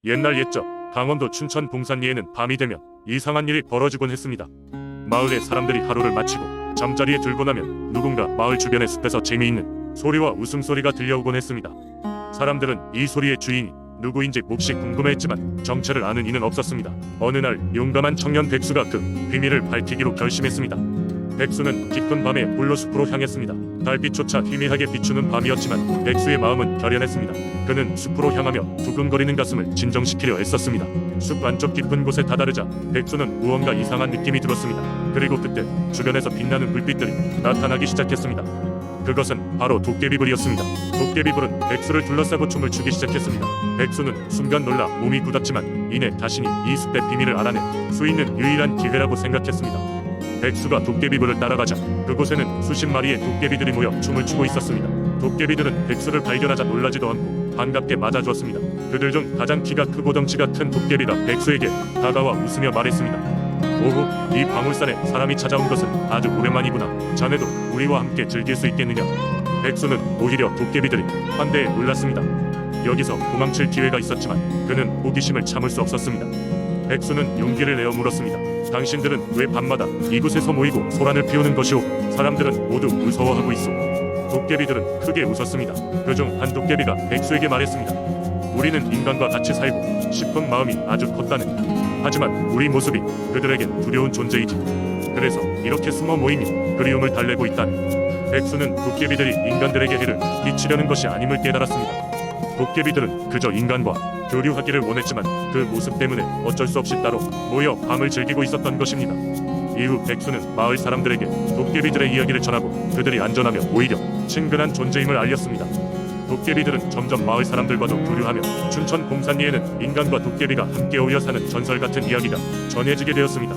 옛날 옛적 강원도 춘천 봉산리에는 밤이 되면 이상한 일이 벌어지곤 했습니다. 마을의 사람들이 하루를 마치고 잠자리에 들고 나면 누군가 마을 주변의 숲에서 재미있는 소리와 웃음소리가 들려오곤 했습니다. 사람들은 이 소리의 주인이 누구인지 몹시 궁금해했지만 정체를 아는 이는 없었습니다. 어느 날 용감한 청년 백수가 그 비밀을 밝히기로 결심했습니다. 백수는 깊은 밤에 홀로 숲으로 향했습니다. 달빛조차 희미하게 비추는 밤이었지만 백수의 마음은 결연했습니다. 그는 숲으로 향하며 두근거리는 가슴을 진정시키려 애썼습니다. 숲 안쪽 깊은 곳에 다다르자 백수는 무언가 이상한 느낌이 들었습니다. 그리고 그때 주변에서 빛나는 불빛들이 나타나기 시작했습니다. 그것은 바로 도깨비불이었습니다. 도깨비불은 백수를 둘러싸고 춤을 추기 시작했습니다. 백수는 순간 놀라 몸이 굳었지만 이내 자신이 이 숲의 비밀을 알아낼 수 있는 유일한 기회라고 생각했습니다. 백수가 도깨비불을 따라가자 그곳에는 수십 마리의 도깨비들이 모여 춤을 추고 있었습니다. 도깨비들은 백수를 발견하자 놀라지도 않고 반갑게 맞아주었습니다. 그들 중 가장 키가 크고 덩치가 큰 도깨비가 백수에게 다가와 웃으며 말했습니다. 오호, 이 방울산에 사람이 찾아온 것은 아주 오랜만이구나. 자네도 우리와 함께 즐길 수 있겠느냐. 백수는 오히려 도깨비들이 환대에 놀랐습니다. 여기서 도망칠 기회가 있었지만 그는 호기심을 참을 수 없었습니다. 백수는 용기를 내어 물었습니다. 당신들은 왜 밤마다 이곳에서 모이고 소란을 피우는 것이오? 사람들은 모두 무서워하고 있어. 도깨비들은 크게 웃었습니다. 그중 한 도깨비가 백수에게 말했습니다. 우리는 인간과 같이 살고 싶은 마음이 아주 컸다네. 하지만 우리 모습이 그들에겐 두려운 존재이지. 그래서 이렇게 숨어 모이며 그리움을 달래고 있다네. 백수는 도깨비들이 인간들에게 해를 끼치려는 것이 아님을 깨달았습니다. 도깨비들은 그저 인간과 교류하기를 원했지만 그 모습 때문에 어쩔 수 없이 따로 모여 밤을 즐기고 있었던 것입니다. 이후 백수는 마을 사람들에게 도깨비들의 이야기를 전하고 그들이 안전하며 오히려 친근한 존재임을 알렸습니다. 도깨비들은 점점 마을 사람들과도 교류하며 춘천 봉산리에는 인간과 도깨비가 함께 어울려 사는 전설 같은 이야기가 전해지게 되었습니다.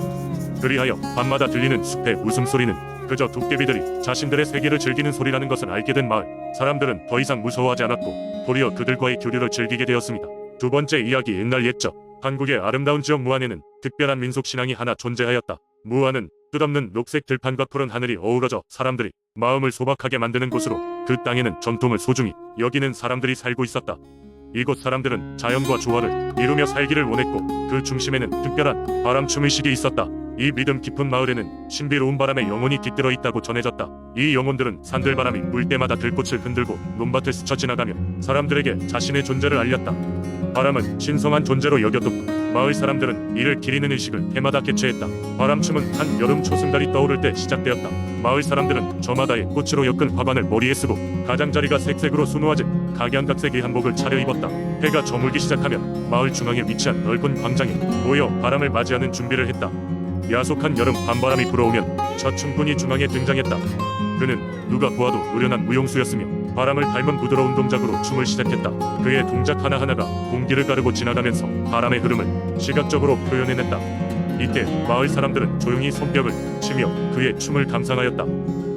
그리하여 밤마다 들리는 숲의 웃음소리는 그저 도깨비들이 자신들의 세계를 즐기는 소리라는 것을 알게 된 마을 사람들은 더 이상 무서워하지 않았고 도리어 그들과의 교류를 즐기게 되었습니다. 두 번째 이야기. 옛날 옛적 한국의 아름다운 지역 무안에는 특별한 민속신앙이 하나 존재하였다. 무안은 끝없는 녹색 들판과 푸른 하늘이 어우러져 사람들이 마음을 소박하게 만드는 곳으로 그 땅에는 전통을 소중히 여기는 사람들이 살고 있었다. 이곳 사람들은 자연과 조화를 이루며 살기를 원했고 그 중심에는 특별한 바람춤의식이 있었다. 이 믿음 깊은 마을에는 신비로운 바람에 영혼이 깃들어 있다고 전해졌다. 이 영혼들은 산들바람이 불 때마다 들꽃을 흔들고 논밭을 스쳐 지나가며 사람들에게 자신의 존재를 알렸다. 바람은 신성한 존재로 여겨뒀고 마을 사람들은 이를 기리는 의식을 해마다 개최했다. 바람춤은 한 여름 초승달이 떠오를 때 시작되었다. 마을 사람들은 저마다의 꽃으로 엮은 화관을 머리에 쓰고 가장자리가 색색으로 수놓아진 각양각색의 한복을 차려입었다. 해가 저물기 시작하면 마을 중앙에 위치한 넓은 광장에 모여 바람을 맞이하는 준비를 했다. 야속한 여름 밤바람이 불어오면 첫 춤꾼이 중앙에 등장했다. 그는 누가 보아도 노련한 무용수였으며 바람을 닮은 부드러운 동작으로 춤을 시작했다. 그의 동작 하나하나가 공기를 가르고 지나가면서 바람의 흐름을 시각적으로 표현해냈다. 이때 마을 사람들은 조용히 손뼉을 치며 그의 춤을 감상하였다.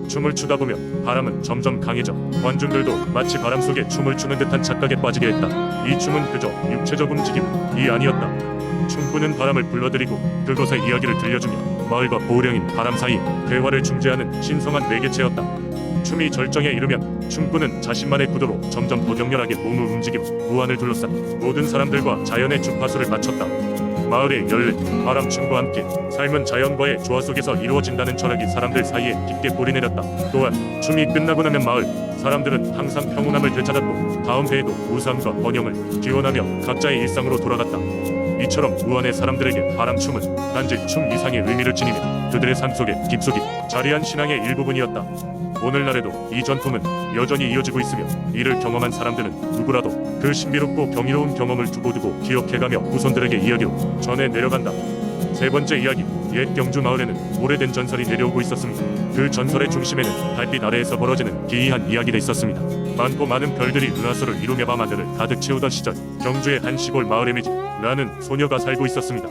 춤을 추다 보면 바람은 점점 강해져 관중들도 마치 바람 속에 춤을 추는 듯한 착각에 빠지게 했다. 이 춤은 그저 육체적 움직임이 아니었다. 춤꾼은 바람을 불러들이고 그것의 이야기를 들려주며 마을과 보호령인 바람 사이에 대화를 중재하는 신성한 매개체였다. 춤이 절정에 이르면 춤꾼은 자신만의 구도로 점점 더 격렬하게 몸을 움직이며 무안을 둘러싼 모든 사람들과 자연의 주파수를 맞췄다. 마을의 열린 바람춤과 함께 삶은 자연과의 조화 속에서 이루어진다는 철학이 사람들 사이에 깊게 뿌리내렸다. 또한 춤이 끝나고 나면 마을 사람들은 항상 평온함을 되찾았고 다음 해에도 무상과 번영을 기원하며 각자의 일상으로 돌아갔다. 이처럼 무안의 사람들에게 바람춤은 단지 춤 이상의 의미를 지니며 그들의 삶 속에 깊숙이 자리한 신앙의 일부분이었다. 오늘날에도 이 전통은 여전히 이어지고 있으며 이를 경험한 사람들은 누구라도 그 신비롭고 경이로운 경험을 두고두고 기억해가며 후손들에게 이야기로 전해 내려간다. 세 번째 이야기. 옛 경주 마을에는 오래된 전설이 내려오고 있었습니다. 그 전설의 중심에는 달빛 아래에서 벌어지는 기이한 이야기가 있었습니다. 많고 많은 별들이 은하수를 이루며 밤하늘을 가득 채우던 시절 경주의 한 시골 마을에 매지라는 소녀가 살고 있었습니다.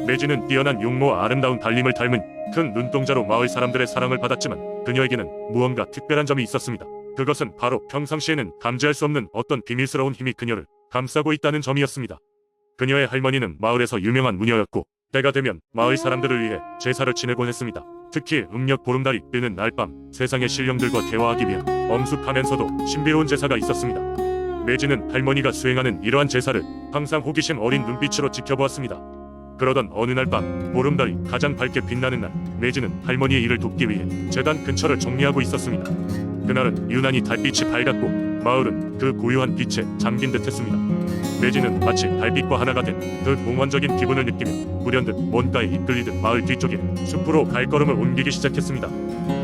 매지는 뛰어난 용모와 아름다운 달림을 닮은 큰 눈동자로 마을 사람들의 사랑을 받았지만 그녀에게는 무언가 특별한 점이 있었습니다. 그것은 바로 평상시에는 감지할 수 없는 어떤 비밀스러운 힘이 그녀를 감싸고 있다는 점이었습니다. 그녀의 할머니는 마을에서 유명한 무녀였고 때가 되면 마을 사람들을 위해 제사를 지내곤 했습니다. 특히 음력 보름달이 뜨는 날밤 세상의 신령들과 대화하기 위한 엄숙하면서도 신비로운 제사가 있었습니다. 매지는 할머니가 수행하는 이러한 제사를 항상 호기심 어린 눈빛으로 지켜보았습니다. 그러던 어느 날 밤, 보름달이 가장 밝게 빛나는 날, 매지는 할머니의 일을 돕기 위해 제단 근처를 정리하고 있었습니다. 그날은 유난히 달빛이 밝았고 마을은 그 고요한 빛에 잠긴 듯했습니다. 매지는 마치 달빛과 하나가 된 그 몽환적인 기분을 느끼며 불현듯 뭔가에 이끌리듯 마을 뒤쪽에 숲으로 발걸음을 옮기기 시작했습니다.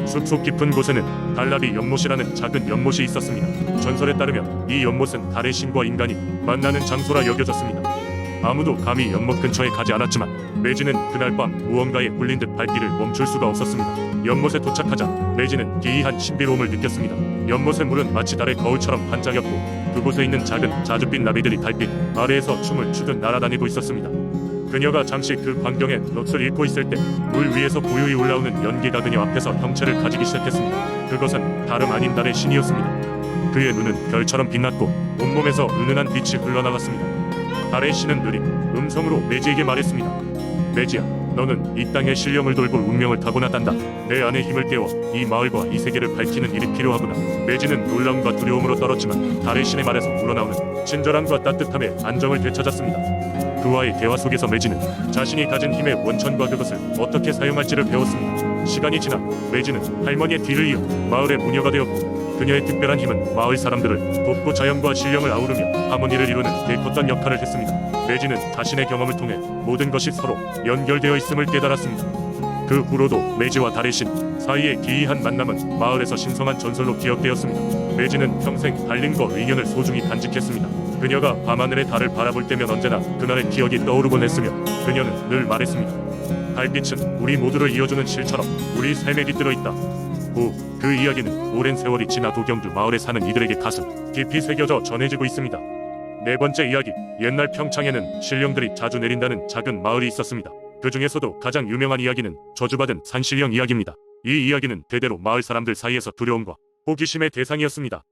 숲속 깊은 곳에는 달나비 연못이라는 작은 연못이 있었습니다. 전설에 따르면 이 연못은 달의 신과 인간이 만나는 장소라 여겨졌습니다. 아무도 감히 연못 근처에 가지 않았지만 매지는 그날 밤 무언가에 홀린 듯 발길을 멈출 수가 없었습니다. 연못에 도착하자 매지는 기이한 신비로움을 느꼈습니다. 연못의 물은 마치 달의 거울처럼 반짝였고 그곳에 있는 작은 자줏빛 나비들이 달빛 아래에서 춤을 추듯 날아다니고 있었습니다. 그녀가 잠시 그 광경에 넋을 잃고 있을 때 물 위에서 고요히 올라오는 연기가 그녀 앞에서 형체를 가지기 시작했습니다. 그것은 다름 아닌 달의 신이었습니다. 그의 눈은 별처럼 빛났고 온몸에서 은은한 빛이 흘러나갔습니다. 달의 신은 느린 음성으로 매지에게 말했습니다. 매지야, 너는 이 땅의 신령을 돌볼 운명을 타고났단다. 내 안의 힘을 깨워 이 마을과 이 세계를 밝히는 일이 필요하구나. 매지는 놀라움과 두려움으로 떨었지만 달의 신의 말에서 우러나오는 친절함과 따뜻함에 안정을 되찾았습니다. 그와의 대화 속에서 매지는 자신이 가진 힘의 원천과 그것을 어떻게 사용할지를 배웠습니다. 시간이 지나 매지는 할머니의 뒤를 이어 마을의 무녀가 되었고 그녀의 특별한 힘은 마을 사람들을 돕고 자연과 신령을 아우르며 하모니를 이루는 데 컸던 역할을 했습니다. 매지는 자신의 경험을 통해 모든 것이 서로 연결되어 있음을 깨달았습니다. 그 후로도 매지와 달의 신 사이의 기이한 만남은 마을에서 신성한 전설로 기억되었습니다. 매지는 평생 달님과 의견을 소중히 간직했습니다. 그녀가 밤하늘의 달을 바라볼 때면 언제나 그날의 기억이 떠오르곤 했으며 그녀는 늘 말했습니다. 달빛은 우리 모두를 이어주는 실처럼 우리 삶에 깃들어 있다. 후, 그 이야기는 오랜 세월이 지나 도경주 마을에 사는 이들에게 가슴 깊이 새겨져 전해지고 있습니다. 네 번째 이야기, 옛날 평창에는 신령들이 자주 내린다는 작은 마을이 있었습니다. 그 중에서도 가장 유명한 이야기는 저주받은 산신령 이야기입니다. 이 이야기는 대대로 마을 사람들 사이에서 두려움과 호기심의 대상이었습니다.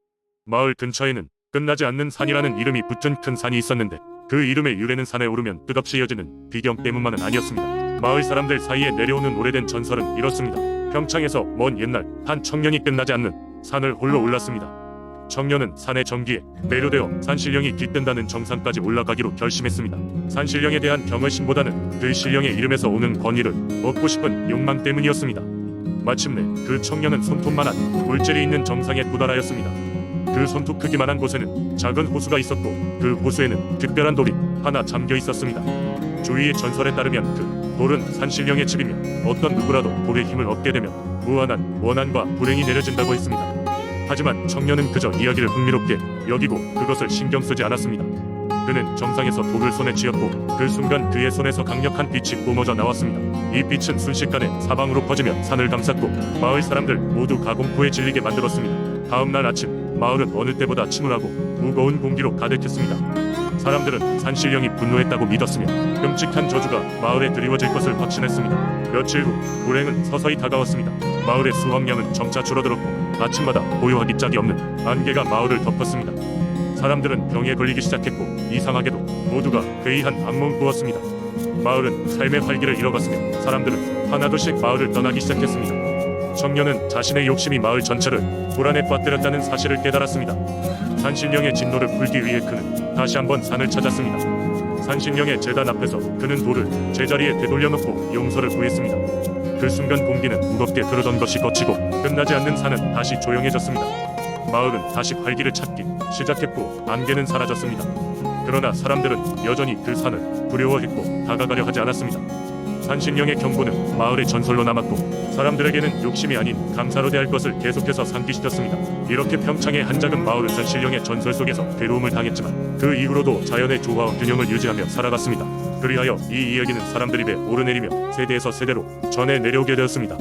마을 근처에는 끝나지 않는 산이라는 이름이 붙은 큰 산이 있었는데 그 이름의 유래는 산에 오르면 끝없이 이어지는 비경 때문만은 아니었습니다. 마을 사람들 사이에 내려오는 오래된 전설은 이렇습니다. 평창에서 먼 옛날 한 청년이 끝나지 않는 산을 홀로 올랐습니다. 청년은 산의 전기에 매료되어 산신령이 깃든다는 정상까지 올라가기로 결심했습니다. 산신령에 대한 경외심보다는 그 신령의 이름에서 오는 권위를 얻고 싶은 욕망 때문이었습니다. 마침내 그 청년은 손톱만한 물질이 있는 정상에 도달하였습니다. 그 손톱 크기만한 곳에는 작은 호수가 있었고 그 호수에는 특별한 돌이 하나 잠겨 있었습니다. 주위의 전설에 따르면 그 돌은 산신령의 집이며 어떤 누구라도 돌의 힘을 얻게 되면 무한한 원한과 불행이 내려진다고 했습니다. 하지만 청년은 그저 이야기를 흥미롭게 여기고 그것을 신경 쓰지 않았습니다. 그는 정상에서 돌을 손에 쥐었고 그 순간 그의 손에서 강력한 빛이 뿜어져 나왔습니다. 이 빛은 순식간에 사방으로 퍼지며 산을 감쌌고 마을 사람들 모두 가공포에 질리게 만들었습니다. 다음 날 아침 마을은 어느 때보다 침울하고 무거운 공기로 가득했습니다. 사람들은 산신령이 분노했다고 믿었으며 끔찍한 저주가 마을에 드리워질 것을 확신했습니다. 며칠 후 불행은 서서히 다가왔습니다. 마을의 수확량은 점차 줄어들었고 아침마다 고요하기 짝이 없는 안개가 마을을 덮었습니다. 사람들은 병에 걸리기 시작했고 이상하게도 모두가 괴이한 악몽을 꾸었습니다. 마을은 삶의 활기를 잃어갔으며 사람들은 하나둘씩 마을을 떠나기 시작했습니다. 청년은 자신의 욕심이 마을 전체를 불안에 빠뜨렸다는 사실을 깨달았습니다. 산신령의 진노를 풀기 위해 그는 다시 한번 산을 찾았습니다. 산신령의 제단 앞에서 그는 돌을 제자리에 되돌려놓고 용서를 구했습니다. 그 순간 공기는 무겁게 흐르던 것이 거치고 끝나지 않는 산은 다시 조용해졌습니다. 마을은 다시 활기를 찾기 시작했고 안개는 사라졌습니다. 그러나 사람들은 여전히 그 산을 두려워했고 다가가려 하지 않았습니다. 산신령의 경고는 마을의 전설로 남았고 사람들에게는 욕심이 아닌 감사로 대할 것을 계속해서 상기시켰습니다. 이렇게 평창의 한 작은 마을은 산신령의 전설 속에서 괴로움을 당했지만 그 이후로도 자연의 조화와 균형을 유지하며 살아갔습니다. 그리하여 이 이야기는 사람들 입에 오르내리며 세대에서 세대로 전해 내려오게 되었습니다.